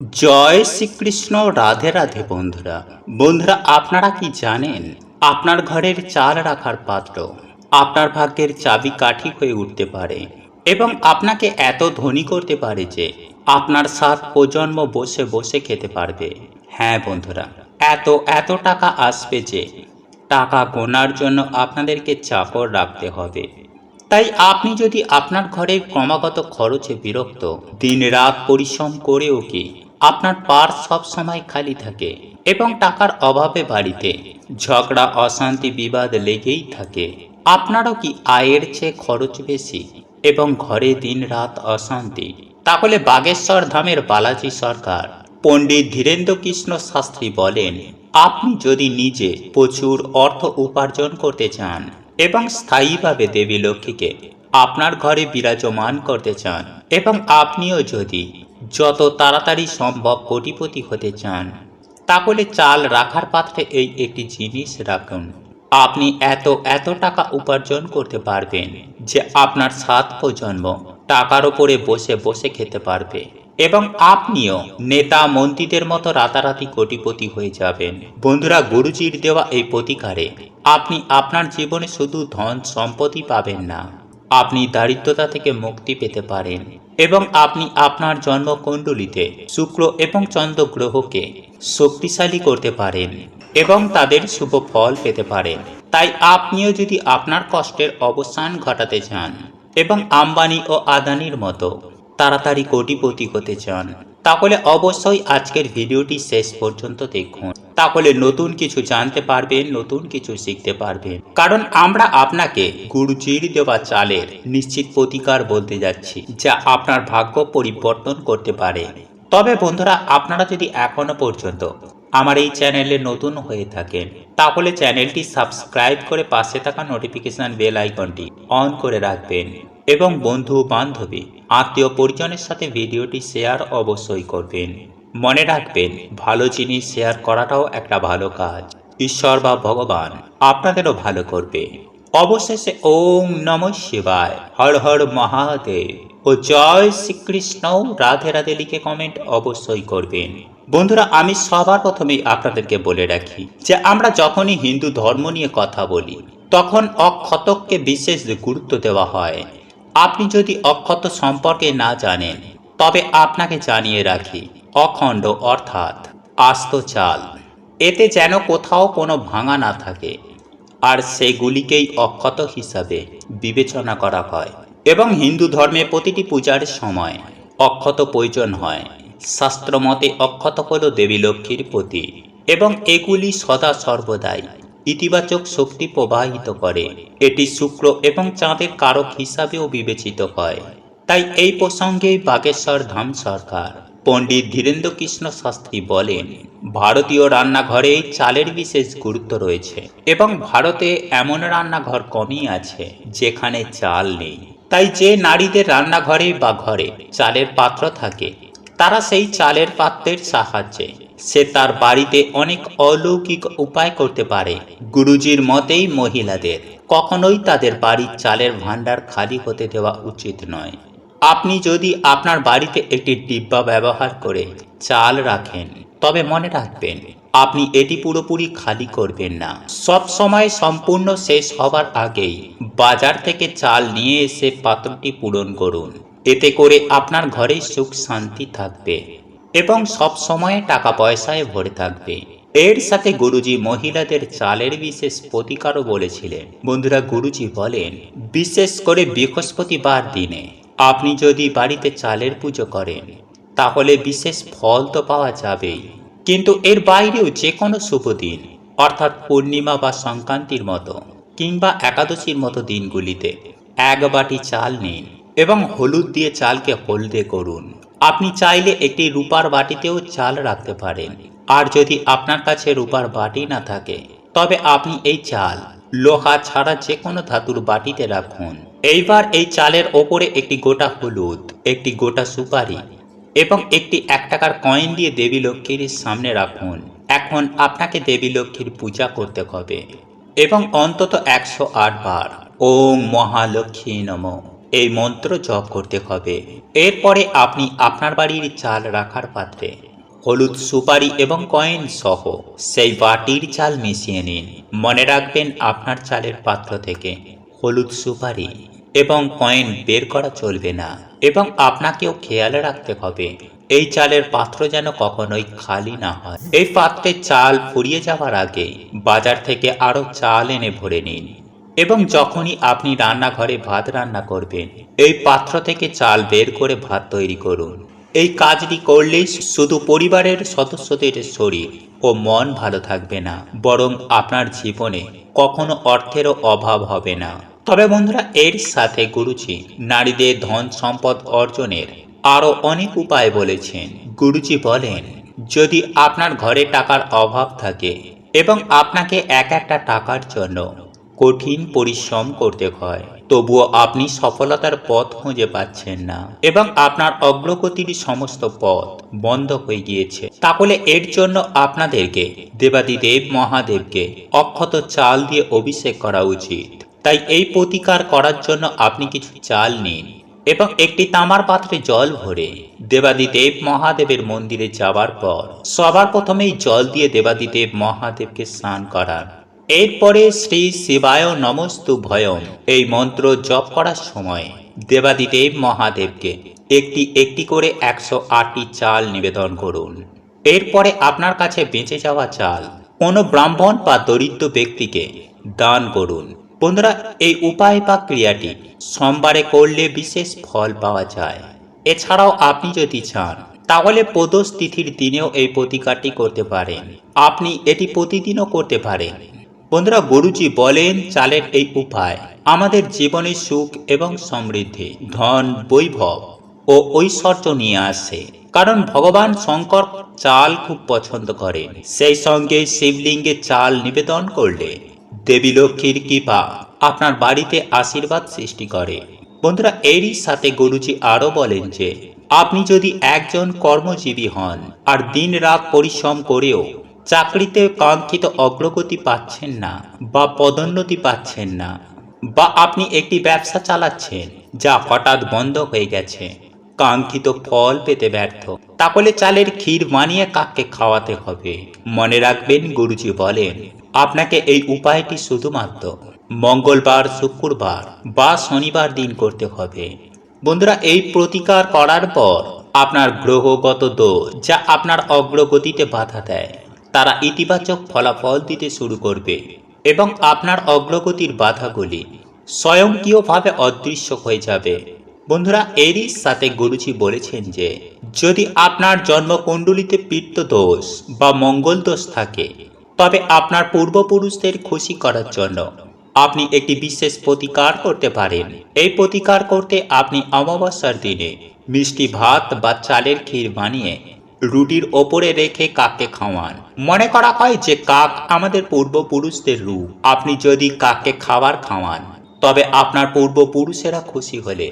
জয় শ্রীকৃষ্ণ। রাধে রাধে বন্ধুরা। আপনারা কি জানেন আপনার ঘরের চাল রাখার পাত্র আপনার ভাগ্যের চাবি কাঠি হয়ে উঠতে পারে এবং আপনাকে এত ধনী করতে পারে যে আপনার 7 প্রজন্ম বসে বসে খেতে পারবে। হ্যাঁ বন্ধুরা, এত এত টাকা আসবে যে টাকা গোনার জন্য আপনাদেরকে চাকর রাখতে হবে। তাই আপনি যদি আপনার ঘরের ক্রমাগত খরচে বিরক্ত, দিন রাত পরিশ্রম করেও কি আপনার পার্স সব সময় খালি থাকে এবং টাকার অভাবে বাড়িতে ঝগড়া, অশান্তি, বিবাদ লেগেই থাকে, আপনারও কি আয়ের চেয়ে খরচ বেশি এবং ঘরে দিন রাত অশান্তি, তাহলে বাগেশ্বর ধামের বালাজি সরকার পণ্ডিত ধীরেন্দ্র কৃষ্ণ শাস্ত্রী বলেন, আপনি যদি নিজে প্রচুর অর্থ উপার্জন করতে চান এবং স্থায়ীভাবে দেবী লক্ষ্মীকে আপনার ঘরে বিরাজমান করতে চান এবং আপনিও যদি যত তাড়াতাড়ি সম্ভব কোটিপতি হতে চান, তাহলে চাল রাখার পাত্রে এই একটি জিনিস রাখুন। আপনি এত এত টাকা উপার্জন করতে পারবেন যে আপনার 7 প্রজন্ম টাকার ওপরে বসে বসে খেতে পারবে এবং আপনিও নেতা মন্ত্রীদের মতো রাতারাতি কোটিপতি হয়ে যাবেন। বন্ধুরা, গুরুজির দেওয়া এই প্রতিকারে আপনি আপনার জীবনে শুধু ধন সম্পত্তি পাবেন না, আপনি দারিদ্রতা থেকে মুক্তি পেতে পারেন এবং আপনি আপনার জন্মকুণ্ডলিতে শুক্র এবং চন্দ্র গ্রহকে শক্তিশালী করতে পারেন এবং তাদের শুভ ফল পেতে পারেন। তাই আপনিও যদি আপনার কষ্টের অবসান ঘটাতে চান এবং আম্বানি ও আদানির মতো তাড়াতাড়ি কোটিপতি হতে চান, তাহলে অবশ্যই আজকের ভিডিওটি শেষ পর্যন্ত দেখুন। তাহলে নতুন কিছু জানতে পারবেন, নতুন কিছু শিখতে পারবেন। কারণ আমরা আপনাকে গুরুজির দেওয়া চালের নিশ্চিত প্রতিকার বলতে যাচ্ছি, যা আপনার ভাগ্য পরিবর্তন করতে পারে। তবে বন্ধুরা, আপনারা যদি এখনো পর্যন্ত আমার এই চ্যানেলে নতুন হয়ে থাকেন, তাহলে চ্যানেলটি সাবস্ক্রাইব করে পাশে থাকা নোটিফিকেশন বেল আইকনটি অন করে রাখবেন এবং বন্ধু বান্ধবী আত্মীয় পরিজনের সাথে ভিডিওটি শেয়ার অবশ্যই করবেন। মনে রাখবেন, ভালো জিনিস শেয়ার করাটাও একটা ভালো কাজ। ঈশ্বর বা ভগবান আপনাদেরও ভালো করবে। অবশেষে ওম নমঃ শিবায়, হর হর মহাদেব ও জয় শ্রীকৃষ্ণ, রাধে রাধে লিখে কমেন্ট অবশ্যই করবেন। বন্ধুরা, আমি সবার প্রথমেই আপনাদেরকে বলে রাখি যে আমরা যখনই হিন্দু ধর্ম নিয়ে কথা বলি, তখন অক্ষতকে বিশেষ গুরুত্ব দেওয়া হয়। আপনি যদি অক্ষত সম্পর্কে না জানেন, তবে আপনাকে জানিয়ে রাখি, অখণ্ড অর্থাৎ আস্ত চাল, এতে যেন কোথাও কোনো ভাঙা না থাকে, আর সেগুলিকেই অক্ষত হিসাবে বিবেচনা করা হয় এবং হিন্দু ধর্মে প্রতিটি পূজার সময় অক্ষত প্রয়োজন হয়। শাস্ত্রমতে অক্ষত হল দেবী লক্ষ্মীর প্রতীক এবং এগুলি সদা সর্বদাই ইতিবাচক শক্তি প্রবাহিত করে। এটি শুক্র এবং চাঁদের কারক হিসাবেও বিবেচিত হয়। তাই এই প্রসঙ্গে বাগেশ্বর ধাম সরকার পণ্ডিত ধীরেন্দ্র কৃষ্ণ শাস্ত্রী বলেন, ভারতীয় রান্নাঘরে চালের বিশেষ গুরুত্ব রয়েছে এবং ভারতে এমন রান্নাঘর কমই আছে যেখানে চাল নেই। তাই যে নারীদের রান্নাঘরে বা ঘরে চালের পাত্র থাকে, তারা সেই চালের পাত্রের সাহায্যে সে তার বাড়িতে অনেক অলৌকিক উপায় করতে পারে। গুরুজির মতেই মহিলাদের কখনোই তাদের বাড়ির চালের ভাণ্ডার খালি হতে দেওয়া উচিত নয়। আপনি যদি আপনার বাড়িতে একটি ডিব্বা ব্যবহার করে চাল রাখেন, তবে মনে রাখবেন আপনি এটি পুরোপুরি খালি করবেন না। সব সময় সম্পূর্ণ শেষ হবার আগেই বাজার থেকে চাল নিয়ে এসে পাত্রটি পূরণ করুন। এতে করে আপনার ঘরে সুখ শান্তি থাকবে এবং সব সময় টাকা পয়সায় ভরে থাকবে। এর সাথে গুরুজি মহিলাদের চালের বিশেষ প্রতিকারও বলেছিলেন। বন্ধুরা, গুরুজি বলেন, বিশেষ করে বৃহস্পতিবার দিনে আপনি যদি বাড়িতে চালের পুজো করেন, তাহলে বিশেষ ফল তো পাওয়া যাবেই, কিন্তু এর বাইরেও যে কোনো শুভ দিন, অর্থাৎ পূর্ণিমা বা সংক্রান্তির মতো কিংবা একাদশীর মতো দিনগুলিতে 1 বাটি চাল নিন এবং হলুদ দিয়ে চালকে হলদে করুন। আপনি চাইলে একটি রূপার বাটিতেও চাল রাখতে পারেন, আর যদি আপনার কাছে রূপার বাটি না থাকে, তবে আপনি এই চাল লোহা ছাড়া যে কোনো ধাতুর বাটিতে রাখুন। এইবার এই চালের ওপরে একটি গোটা হলুদ, একটি গোটা সুপারি এবং একটি 1 টাকার কয়েন দিয়ে দেবী লক্ষ্মীর সামনে রাখুন। এখন আপনাকে দেবী লক্ষ্মীর পূজা করতে হবে এবং অন্তত 108 বার ওম মহালক্ষ্মী নমঃ এই মন্ত্র জপ করতে হবে। এরপরে আপনি আপনার বাড়ির চাল রাখার পাত্রে হলুদ, সুপারি এবং কয়েন সহ সেই বাটির চাল মিশিয়ে নিন। মনে রাখবেন, আপনার চালের পাত্র থেকে হলুদ, সুপারি এবং কয়েন বের করা চলবে না। এবং আপনাকেও খেয়াল রাখতে হবে এই চালের পাত্র যেন কখনোই খালি না হয়। এই পাত্রে চাল ফুরিয়ে যাওয়ার আগে বাজার থেকে আরো চাল এনে ভরে নিন। এবং যখনই আপনি রান্নাঘরে ভাত রান্না করবেন, এই পাত্র থেকে চাল বের করে ভাত তৈরি করুন। এই কাজটি করলেই শুধু পরিবারের সদস্যদের শরীর ও মন ভালো থাকবে না, বরং আপনার জীবনে কখনো অর্থেরও অভাব হবে না। তবে বন্ধুরা, এর সাথে গুরুজি নারীদের ধন সম্পদ অর্জনের আরো অনেক উপায় বলেছেন। গুরুজি বলেন, যদি আপনার ঘরে টাকার অভাব থাকে এবং আপনাকে এক একটা টাকার জন্য কঠিন পরিশ্রম করতে হয়, তবুও আপনি সফলতার পথ খুঁজে পাচ্ছেন না এবং আপনার অগ্রগতির সমস্ত পথ বন্ধ হয়ে গিয়েছে, তাহলে এর জন্য আপনাদেরকে দেবাদিদেব মহাদেবকে অক্ষত চাল দিয়ে অভিষেক করা উচিত। তাই এই প্রতিকার করার জন্য আপনি কিছু চাল নিন এবং একটি তামার পাত্রে জল ভরে দেবাদিদেব মহাদেবের মন্দিরে যাওয়ার পর সবার প্রথমেই জল দিয়ে দেবাদিদেব মহাদেবকে স্নান করান। এরপরে শ্রী শিবায় নমস্তুভ্যম এই মন্ত্র জপ করার সময় দেবাদিদেব মহাদেবকে একটি একটি করে 108টি চাল নিবেদন করুন। এরপরে আপনার কাছে বেঁচে যাওয়া চাল কোনো ব্রাহ্মণ বা দরিদ্র ব্যক্তিকে দান করুন। বন্ধুরা, এই উপায় বা ক্রিয়াটি সোমবারে করলে বিশেষ ফল পাওয়া যায়। এছাড়াও আপনি যদি চান তাহলে প্রদোষ তিথির দিনেও এই প্রতিকারটি করতে পারেন। আপনি এটি প্রতিদিনও করতে পারেন। বন্ধুরা, গুরুজি বলেন, চালের এই উপায় আমাদের জীবনে সুখ এবং সমৃদ্ধি, ধন, বৈভব ও ঐশ্বর্য নিয়ে আসে। কারণ ভগবান শঙ্কর চাল খুব পছন্দ করেন। সেই সঙ্গে শিবলিঙ্গে চাল নিবেদন করলে দেবী লক্ষ্মীর কৃপা আপনার বাড়িতে আশীর্বাদ সৃষ্টি করে। বন্ধুরা, এরই সাথে গুরুজি আরো বলেন যে আপনি যদি একজন কর্মজীবী হন আর দিন রাত পরিশ্রম করেও চাকরিতে কাঙ্ক্ষিত অগ্রগতি পাচ্ছেন না বা পদোন্নতি পাচ্ছেন না, বা আপনি একটি ব্যবসা চালাচ্ছেন যা হঠাৎ বন্ধ হয়ে গেছে, কাঙ্ক্ষিত ফল পেতে ব্যর্থ, তাহলে চালের ক্ষীর বানিয়ে কাককে খাওয়াতে হবে। মনে রাখবেন, গুরুজি বলেন আপনাকে এই উপায়টি শুধুমাত্র মঙ্গলবার, শুক্রবার বা শনিবার দিন করতে হবে। বন্ধুরা, এই প্রতিকার করার পর আপনার গ্রহগত দোষ যা আপনার অগ্রগতিতে বাধা দেয় তারা ইতিবাচক ফলাফল দিতে শুরু করবে এবং আপনার অগ্রগতির বাধাগুলি স্বয়ংক্রিয়ভাবে অদৃশ্য হয়ে যাবে। বন্ধুরা, এরই সাথে গুরুজি বলেছেন যে যদি আপনার জন্মকুণ্ডলিতে পিত্ত দোষ বা মঙ্গল দোষ থাকে, তবে আপনার পূর্বপুরুষদের খুশি করার জন্য আপনি একটি বিশেষ প্রতিকার করতে পারেন। এই প্রতিকার করতে আপনি অমাবস্যার দিনে মিষ্টি ভাত বা চালের ক্ষীর বানিয়ে রুটির ওপরে রেখে কাককে খাওয়ান। মনে করা হয় যে কাক আমাদের পূর্বপুরুষদের রূপ। আপনি যদি কাককে খাবার খাওয়ান, তবে আপনার পূর্বপুরুষেরা খুশি হলে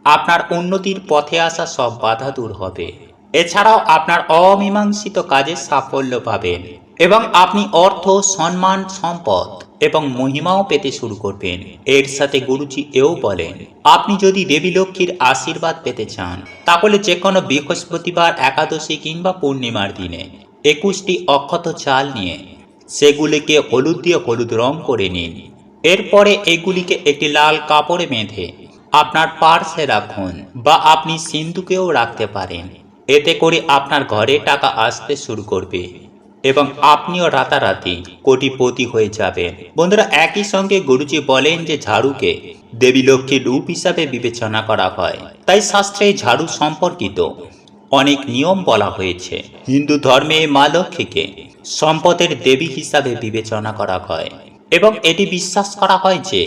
আপনার উন্নতির পথে আসা সব বাধা দূর হবে। এছাড়াও আপনার অমীমাংসিত কাজে সাফল্য পাবেন এবং আপনি অর্থ, সম্মান, সম্পদ এবং মহিমাও পেতে শুরু করবেন। এর সাথে গুরুজি এও বলেন, আপনি যদি দেবী লক্ষ্মীর আশীর্বাদ পেতে চান, তাহলে যে কোনো বৃহস্পতিবার, একাদশী কিংবা পূর্ণিমার দিনে 21টি অক্ষত চাল নিয়ে সেগুলিকে হলুদ দিয়ে হলুদ রং করে নিন। এরপরে এগুলিকে একটি লাল কাপড়ে বেঁধে আপনার পার্সে রাখুন বা আপনি সিন্ধুকেও রাখতে পারেন। এতে করে আপনার ঘরে টাকা আসতে শুরু করবে এবং আপনিও রাতারাতি কোটিপতি হয়ে যাবেন। বন্ধুরা, একই সঙ্গে গুরুজি বলেন যে ঝাড়ুকে দেবী লক্ষ্মীর রূপ হিসাবে বিবেচনা করা হয়। তাই শাস্ত্রে ঝাড়ু সম্পর্কিত অনেক নিয়ম বলা হয়েছে। হিন্দু ধর্মে মা লক্ষ্মীকে সম্পদের দেবী হিসাবে বিবেচনা করা হয় এবং এটি বিশ্বাস করা হয় যে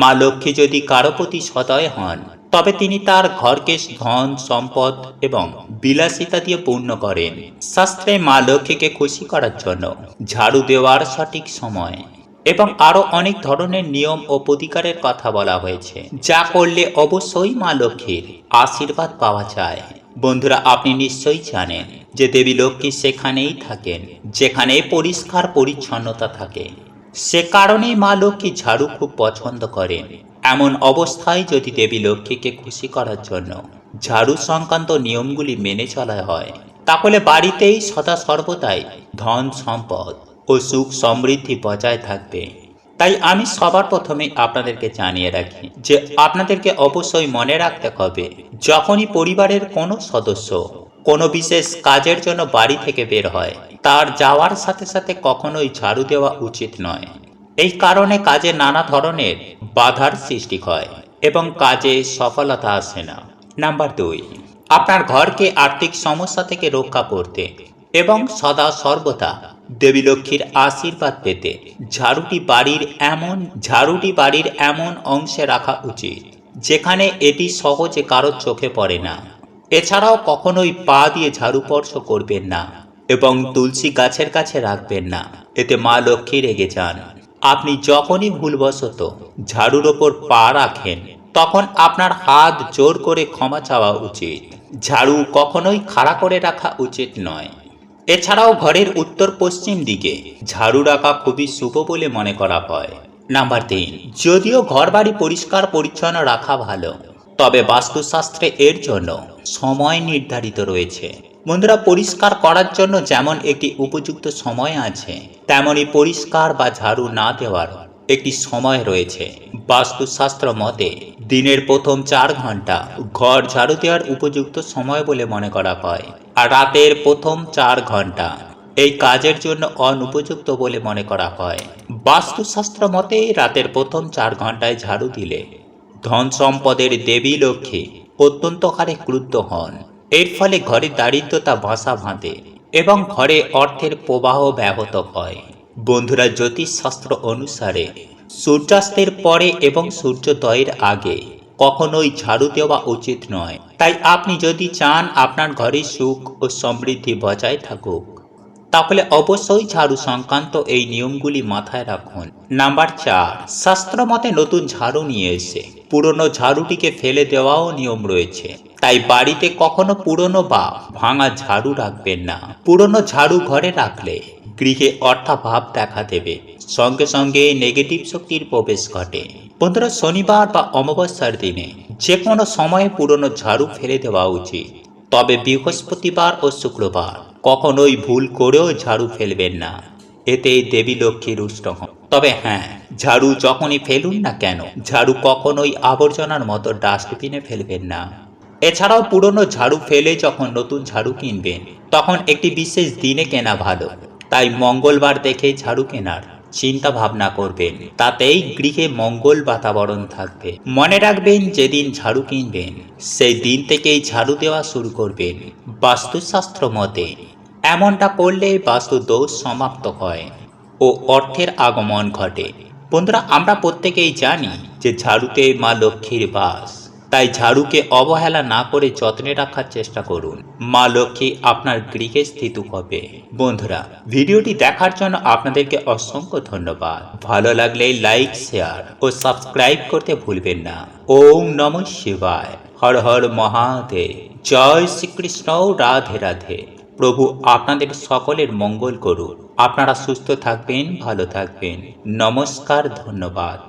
মা লক্ষ্মী যদি কারো প্রতি সদয় হন, তবে তিনি তার ঘরকে ধন, সম্পদ এবং বিলাসিতা দিয়ে পূর্ণ করেন। শাস্ত্রে মা লক্ষ্মীকে খুশি করার জন্য ঝাড়ু দেওয়ার সঠিক সময় এবং আরো অনেক ধরনের নিয়ম ও প্রতিকারের কথা বলা হয়েছে, যা করলে অবশ্যই মা লক্ষ্মীর আশীর্বাদ পাওয়া যায়। বন্ধুরা, আপনি নিশ্চয়ই জানেন যে দেবী লক্ষ্মী সেখানেই থাকেন যেখানে পরিষ্কার পরিচ্ছন্নতা থাকে। সে কারণেই মা লক্ষ্মী ঝাড়ু খুব পছন্দ করেন। এমন অবস্থায় যদি দেবী লক্ষ্মীকে খুশি করার জন্য ঝাড়ু সংক্রান্ত নিয়মগুলি মেনে চলা হয়, তাহলে বাড়িতেই সদা সর্বদাই ধন সম্পদ ও সুখ সমৃদ্ধি বজায় থাকবে। তাই আমি সবার প্রথমে আপনাদেরকে জানিয়ে রাখি যে আপনাদেরকে অবশ্যই মনে রাখতে হবে, যখনই পরিবারের কোনো সদস্য কোনো বিশেষ কাজের জন্য বাড়ি থেকে বের হয়, তার যাওয়ার সাথে সাথে কখনোই ঝাড়ু দেওয়া উচিত নয়। এই কারণে কাজে নানা ধরনের বাধার সৃষ্টি হয় এবং কাজে সফলতা আসে না। নাম্বার 2, আপনার ঘরকে আর্থিক সমস্যা থেকে রক্ষা করতে এবং সদা সর্বদা দেবী লক্ষ্মীর আশীর্বাদ পেতে ঝাড়ুটি বাড়ির এমন অংশে রাখা উচিত যেখানে এটি সহজে কারোর চোখে পড়ে না। এছাড়াও কখনোই পা দিয়ে ঝাড়ু স্পর্শ করবেন না এবং তুলসী গাছের কাছে রাখবেন না, এতে মা লক্ষ্মী রেগে যান। আপনি যখনই ভুলবশত ঝাড়ুর ওপর পা রাখেন, তখন আপনার হাত জোর করে ক্ষমা চাওয়া উচিত। ঝাড়ু কখনোই খাড়া করে রাখা উচিত নয়। এছাড়াও ঘরের উত্তর পশ্চিম দিকে ঝাড়ু রাখা খুবই শুভ বলে মনে করা হয়। নাম্বার 3, যদিও ঘরবাড়ি পরিষ্কার পরিচ্ছন্ন রাখা ভালো, তবে বাস্তুশাস্ত্রে এর জন্য সময় নির্ধারিত রয়েছে। বন্ধুরা, পরিষ্কার করার জন্য যেমন একটি উপযুক্ত সময় আছে, তেমনি পরিষ্কার বা ঝাড়ু না দেওয়ার একটি সময় রয়েছে। বাস্তুশাস্ত্র মতে দিনের প্রথম 4 ঘন্টা ঘর ঝাড়ু দেওয়ার উপযুক্ত সময় বলে মনে করা হয়, আর রাতের প্রথম 4 ঘন্টা এই কাজের জন্য অনুপযুক্ত বলে মনে করা হয়। বাস্তুশাস্ত্র মতে রাতের প্রথম 4 ঘন্টায় ঝাড়ু দিলে ধন সম্পদের দেবী লক্ষ্মী অত্যন্ত হারে ক্রুদ্ধ হন। এর ফলে ঘরে দারিদ্রতা বাসা বাঁধে এবং ঘরে অর্থের প্রবাহ ব্যাহত হয়। বন্ধুরা, জ্যোতিষশাস্ত্র অনুসারে সূর্যাস্তের পরে এবং সূর্যোদয়ের আগে কখনোই ঝাড়ু দেওয়া উচিত নয়। তাই আপনি যদি চান আপনার ঘরে সুখ ও সমৃদ্ধি বজায় থাকুক, তাহলে অবশ্যই ঝাড়ু সংক্রান্ত এই নিয়মগুলি মাথায় রাখুন। নাম্বার 4, শাস্ত্র মতে নতুন ঝাড়ু নিয়ে এসে পুরনো ঝাড়ুটিকে ফেলে দেওয়াও নিয়ম রয়েছে। তাই বাড়িতে কখনো পুরনো বা ভাঙা ঝাড়ু রাখবেন না। পুরনো ঝাড়ু ঘরে রাখলে গৃহে অর্থাভাব দেখা দেবে, সঙ্গে সঙ্গে নেগেটিভ শক্তির প্রবেশ ঘটে। বন্ধুরা, শনিবার বা অমাবস্যার দিনে যে কোনো সময়ে পুরনো ঝাড়ু ফেলে দেওয়া উচিত, তবে বৃহস্পতিবার ও শুক্রবার কখনোই ভুল করেও ঝাড়ু ফেলবেন না, এতে দেবী লক্ষ্মী রুষ্ট হন। তবে হ্যাঁ, ঝাড়ু যখনই ফেলুন না কেন, ঝাড়ু কখনোই আবর্জনার মতো ডাস্টবিনে ফেলবেন না। এছাড়াও পুরনো ঝাড়ু ফেলে যখন নতুন ঝাড়ু কিনবেন, তখন একটি বিশেষ দিনে কেনা ভালো। তাই মঙ্গলবার দেখে ঝাড়ু কেনার চিন্তা ভাবনা করবেন, তাতেই গৃহে মঙ্গল বাতাবরণ থাকবে। মনে রাখবেন, যেদিন ঝাড়ু কিনবেন সেই দিন থেকেই ঝাড়ু দেওয়া শুরু করবেন। বাস্তুশাস্ত্র মতে এমনটা করলে বাস্তু দোষ সমাপ্ত হয় ও অর্থের আগমন ঘটে। বন্ধুরা, আমরা প্রত্যেকেই জানি যে ঝাড়ুতে মা লক্ষ্মীর বাস, তাই ঝাড়ুকে অবহেলা না করে যত্নে রাখার চেষ্টা করুন। মা লক্ষ্মী আপনার গৃহে স্থিত হবে। বন্ধুরা, ভিডিওটি দেখার জন্য আপনাদেরকে অসংখ্য ধন্যবাদ। ভালো লাগলে লাইক, শেয়ার ও সাবস্ক্রাইব করতে ভুলবেন না। ওম নমঃ শিবায়। হর হর মহাদেব। জয় শ্রীকৃষ্ণ। রাধে রাধে। প্রভু আপনাদের সকলের মঙ্গল করুন। আপনারা সুস্থ থাকবেন, ভালো থাকবেন। নমস্কার, ধন্যবাদ।